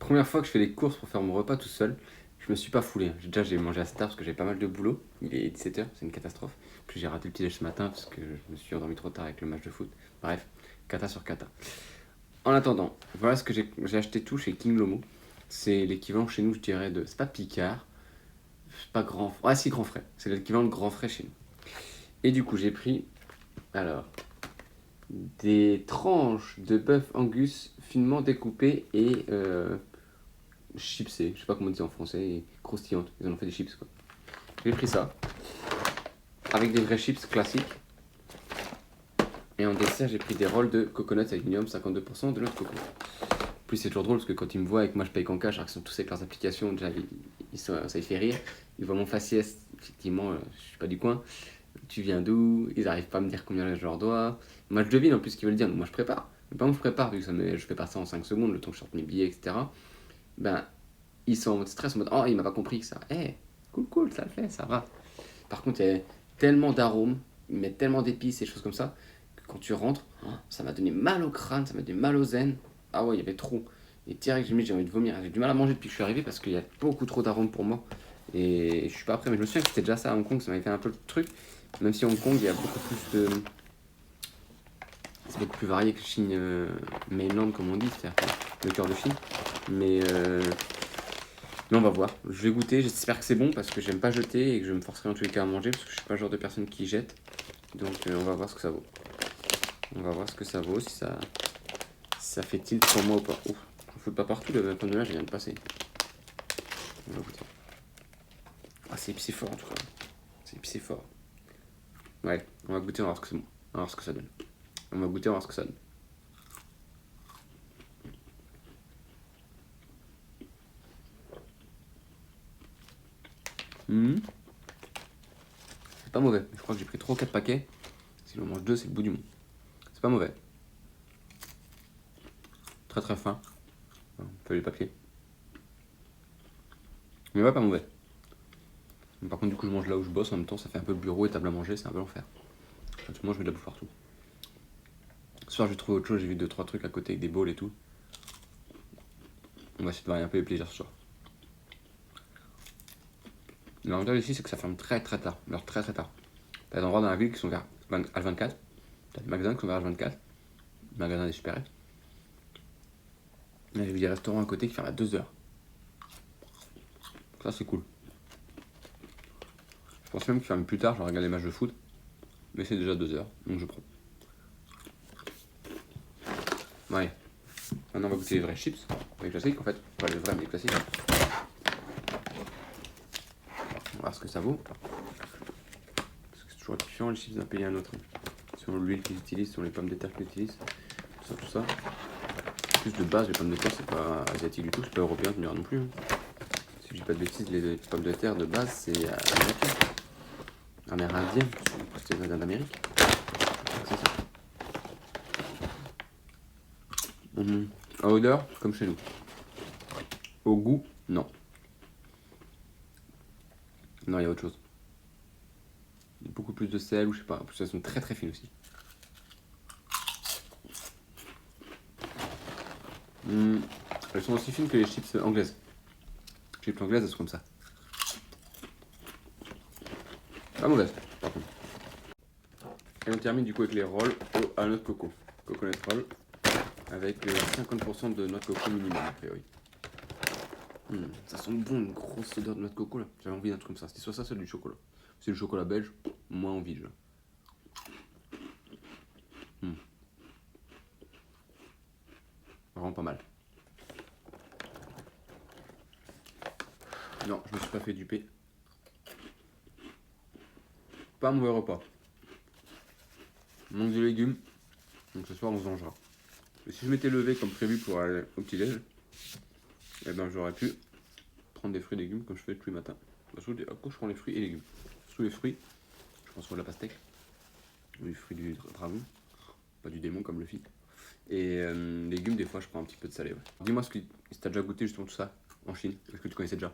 Première fois que je fais les courses pour faire mon repas tout seul, je me suis pas foulé. J'ai mangé assez tard parce que j'avais pas mal de boulot. Il est 17h, c'est une catastrophe. Puis j'ai raté le petit déj ce matin parce que je me suis endormi trop tard avec le match de foot. Bref, cata sur cata. En attendant, voilà ce que j'ai acheté tout chez King Lomo. C'est l'équivalent chez nous, je dirais, de. C'est pas Picard, c'est pas grand. Ah si, grand frais. C'est l'équivalent de grand frais chez nous. Et du coup, j'ai pris. Alors. Des tranches de bœuf Angus finement découpées et chipsées, je sais pas comment on dit en français, et croustillantes. Ils en ont fait des chips quoi. J'ai pris ça, avec des vrais chips classiques. Et en dessert, j'ai pris des rolls de coconuts avec minimum 52% de notre coco. En plus, c'est toujours drôle parce que quand ils me voient et que moi je paye qu'en cash, alors qu'ils sont tous avec leurs applications, déjà ça les fait rire. Ils voient mon faciès, effectivement, je suis pas du coin. Tu viens d'où? Ils arrivent pas à me dire combien je leur dois. Moi je devine en plus ce qu'ils veulent dire, donc moi je prépare. Mais pas moi je prépare, vu que je fais pas ça en 5 secondes, le temps que je sorte mes billets, etc. Ben, ils sont en mode stress, en mode oh, il m'a pas compris ça. Eh, hey, cool, ça le fait, ça va. Par contre, il y a tellement d'arômes, ils mettent tellement d'épices et choses comme ça, que quand tu rentres, oh, ça m'a donné mal au crâne, ça m'a donné mal aux aines. Ah ouais, il y avait trop. Et direct, j'ai envie de vomir. J'ai du mal à manger depuis que je suis arrivé parce qu'il y a beaucoup trop d'arômes pour moi. Et je suis pas prêt, mais je me souviens que c'était déjà ça à Hong Kong, ça m'avait fait un peu le truc. Même si Hong Kong, il y a beaucoup plus de. C'est beaucoup plus varié que Chine mainland, comme on dit, c'est-à-dire le cœur de Chine. Mais on va voir. Je vais goûter, j'espère que c'est bon parce que j'aime pas jeter et que je me forcerai en tous les cas à manger parce que je suis pas le genre de personne qui jette. Donc on va voir ce que ça vaut. On va voir ce que ça vaut, si ça fait tilt pour moi ou pas. Ouf, on fout pas partout, le pomme de neige vient de passer. On va goûter. Ah, c'est épicé fort en tout cas. C'est épicé fort. Ouais, on va goûter, on va voir ce que c'est bon. On va voir ce que ça donne. On va goûter, on va voir ce que ça donne. C'est pas mauvais. Je crois que j'ai pris 3 ou 4 paquets. Si j'en mange 2, c'est le bout du monde. C'est pas mauvais. Très très fin. On peut les papiers. Mais ouais, pas mauvais. Mais par contre, du coup, je mange là où je bosse en même temps. Ça fait un peu bureau et table à manger. C'est un peu l'enfer. Quand tu manges, je mets de la bouffe partout. Ce soir, j'ai trouvé autre chose. J'ai vu 2-3 trucs à côté avec des bowls et tout. On va essayer de varier un peu les plaisirs ce soir. L'avantage ici, c'est que ça ferme très très tard. Alors très très tard. T'as des endroits dans la ville qui sont vers H24. T'as des magasins qui sont vers H24. Magasins des supérettes. J'ai vu des restaurants à côté qui ferment à 2h. Ça, c'est cool. Je pense même qu'ils ferment plus tard. Je vais regarder les matchs de foot. Mais c'est déjà 2h. Donc je prends. Ouais. Maintenant, on va goûter les vrais chips. Les classiques en fait. Pas les vrais, mais les classiques. On va voir ce que ça vaut. Parce que c'est toujours différent les chips d'un pays à un autre. Selon l'huile qu'ils utilisent, selon les pommes de terre qu'ils utilisent. Tout ça. Plus de base, les pommes de terre, c'est pas asiatique du tout, c'est pas européen, tu me diras non plus. Si je dis pas de bêtises, les pommes de terre de base, c'est américain. Amérindien, c'est les d'Amérique. C'est ça. À odeur, comme chez nous. Au goût, non. Non, il y a autre chose. Beaucoup plus de sel, ou je sais pas. En plus, elles sont très très fines aussi. Elles sont aussi fines que les chips anglaises. Les chips anglaises, elles sont comme ça. Pas mauvaise, par contre. Et on termine du coup avec les rolls à noix de coco. Coconut roll. Avec 50% de noix de coco minimum, a priori. Ça sent bon, une grosse odeur de noix de coco là. J'avais envie d'un truc comme ça. C'était soit du chocolat. C'est du chocolat belge, moins envie déjà. Vraiment pas mal. Non, je me suis pas fait duper. Pas un mauvais repas. Manque de légumes. Donc ce soir on se vengera. Et si je m'étais levé comme prévu pour aller au petit-déj, eh ben j'aurais pu prendre des fruits et légumes comme je fais tous les matins. À quoi je prends les fruits et légumes. Sous les fruits, je prends soit de la pastèque, ou du fruit du dragon, pas du démon comme le fit. Et légumes, des fois je prends un petit peu de salé. Ouais. Dis-moi si t'as déjà goûté justement tout ça en Chine. Est-ce que tu connaissais déjà?